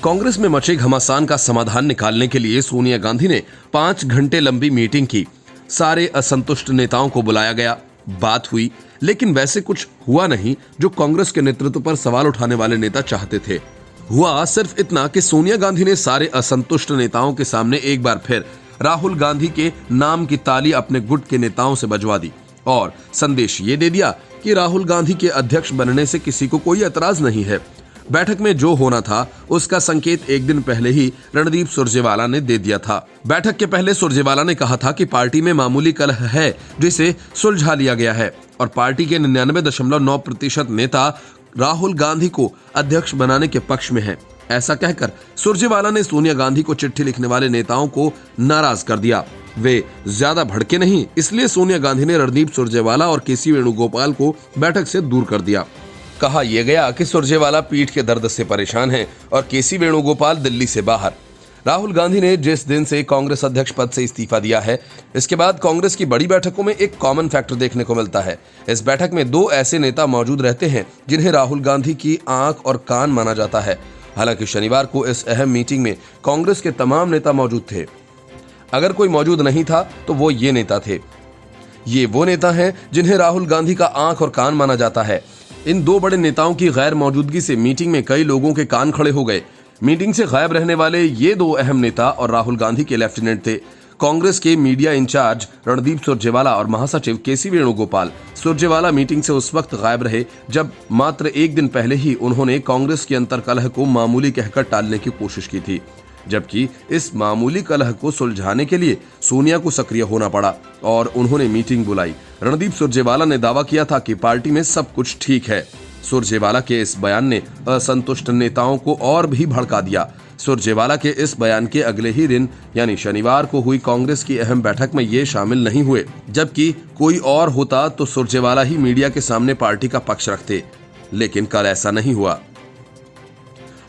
कांग्रेस में मचे घमासान का समाधान निकालने के लिए सोनिया गांधी ने 5 घंटे लंबी मीटिंग की। सारे असंतुष्ट नेताओं को बुलाया गया, बात हुई, लेकिन वैसे कुछ हुआ नहीं जो कांग्रेस के नेतृत्व पर सवाल उठाने वाले नेता चाहते थे। हुआ सिर्फ इतना कि सोनिया गांधी ने सारे असंतुष्ट नेताओं के सामने एक बार फिर राहुल गांधी के नाम की ताली अपने गुट के नेताओं से बजवा दी और संदेश ये दे दिया कि राहुल गांधी के अध्यक्ष बनने से किसी को कोई एतराज नहीं है। बैठक में जो होना था उसका संकेत एक दिन पहले ही रणदीप सुरजेवाला ने दे दिया था। बैठक के पहले सुरजेवाला ने कहा था कि पार्टी में मामूली कलह है जिसे सुलझा लिया गया है और पार्टी के 99.9% नेता राहुल गांधी को अध्यक्ष बनाने के पक्ष में हैं। ऐसा कहकर सुरजेवाला ने सोनिया गांधी को चिट्ठी लिखने वाले नेताओं को नाराज कर दिया। वे ज्यादा भड़के नहीं, इसलिए सोनिया गांधी ने रणदीप सुरजेवाला और केसी वेणुगोपाल को बैठक से दूर कर दिया। कहा यह गया कि सुरजेवाला पीठ के दर्द से परेशान हैं और केसी वेणुगोपाल दिल्ली से बाहर। राहुल गांधी ने जिस दिन से कांग्रेस अध्यक्ष पद से इस्तीफा दिया है, इसके बाद कांग्रेस की बड़ी बैठकों में एक कॉमन फैक्टर देखने को मिलता है। इस बैठक में 2 ऐसे नेता मौजूद रहते हैं जिन्हें राहुल गांधी की आंख और कान माना जाता है। हालांकि शनिवार को इस अहम मीटिंग में कांग्रेस के तमाम नेता मौजूद थे। अगर कोई मौजूद नहीं था तो वो ये नेता थे। ये वो नेता हैं जिन्हें राहुल गांधी का आंख और कान माना जाता है। इन 2 बड़े नेताओं की गैर मौजूदगी से मीटिंग में कई लोगों के कान खड़े हो गए। मीटिंग से गायब रहने वाले ये 2 अहम नेता और राहुल गांधी के लेफ्टिनेंट थे। कांग्रेस के मीडिया इंचार्ज रणदीप सुरजेवाला और महासचिव केसी वेणुगोपाल। सुरजेवाला मीटिंग से उस वक्त गायब रहे जब मात्र एक दिन पहले ही उन्होंने कांग्रेस की अंतर्कलह को मामूली कहकर टालने की कोशिश की थी, जबकि इस मामूली कलह को सुलझाने के लिए सोनिया को सक्रिय होना पड़ा और उन्होंने मीटिंग बुलाई। रणदीप सुरजेवाला ने दावा किया था कि पार्टी में सब कुछ ठीक है। सुरजेवाला के इस बयान ने असंतुष्ट नेताओं को और भी भड़का दिया। सुरजेवाला के इस बयान के अगले ही दिन यानी शनिवार को हुई कांग्रेस की अहम बैठक में ये शामिल नहीं हुए, जबकि कोई और होता तो सुरजेवाला ही मीडिया के सामने पार्टी का पक्ष रखते, लेकिन कल ऐसा नहीं हुआ।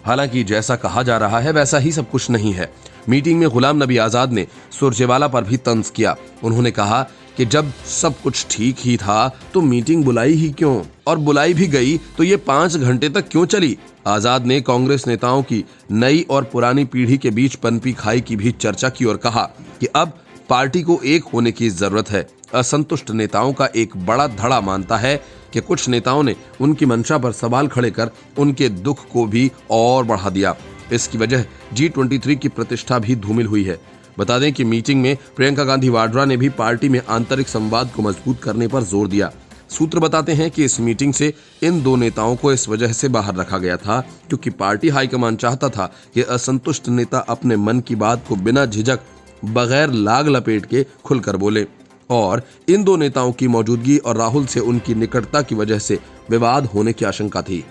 हालांकि जैसा कहा जा रहा है वैसा ही सब कुछ नहीं है। मीटिंग में गुलाम नबी आजाद ने सुरजेवाला पर भी तंज किया। उन्होंने कहा कि जब सब कुछ ठीक ही था तो मीटिंग बुलाई ही क्यों, और बुलाई भी गई तो ये 5 घंटे तक क्यों चली। आजाद ने कांग्रेस नेताओं की नई और पुरानी पीढ़ी के बीच पनपी खाई की भी चर्चा की और कहा कि अब पार्टी को एक होने की जरूरत है। असंतुष्ट नेताओं का एक बड़ा धड़ा मानता है कि कुछ नेताओं ने उनकी मंशा पर सवाल खड़े कर उनके दुख को भी और बढ़ा दिया। इसकी वजह G23 की प्रतिष्ठा भी धूमिल हुई है। बता दें कि मीटिंग में प्रियंका गांधी वाड्रा ने भी पार्टी में आंतरिक संवाद को मजबूत करने पर जोर दिया। सूत्र बताते हैं कि इस मीटिंग से इन 2 नेताओं को इस वजह से बाहर रखा गया था क्योंकि पार्टी हाईकमान चाहता था कि असंतुष्ट नेता अपने मन की बात को बिना झिझक, बगैर लाग लपेट के खुलकर बोले, और इन 2 नेताओं की मौजूदगी और राहुल से उनकी निकटता की वजह से विवाद होने की आशंका थी।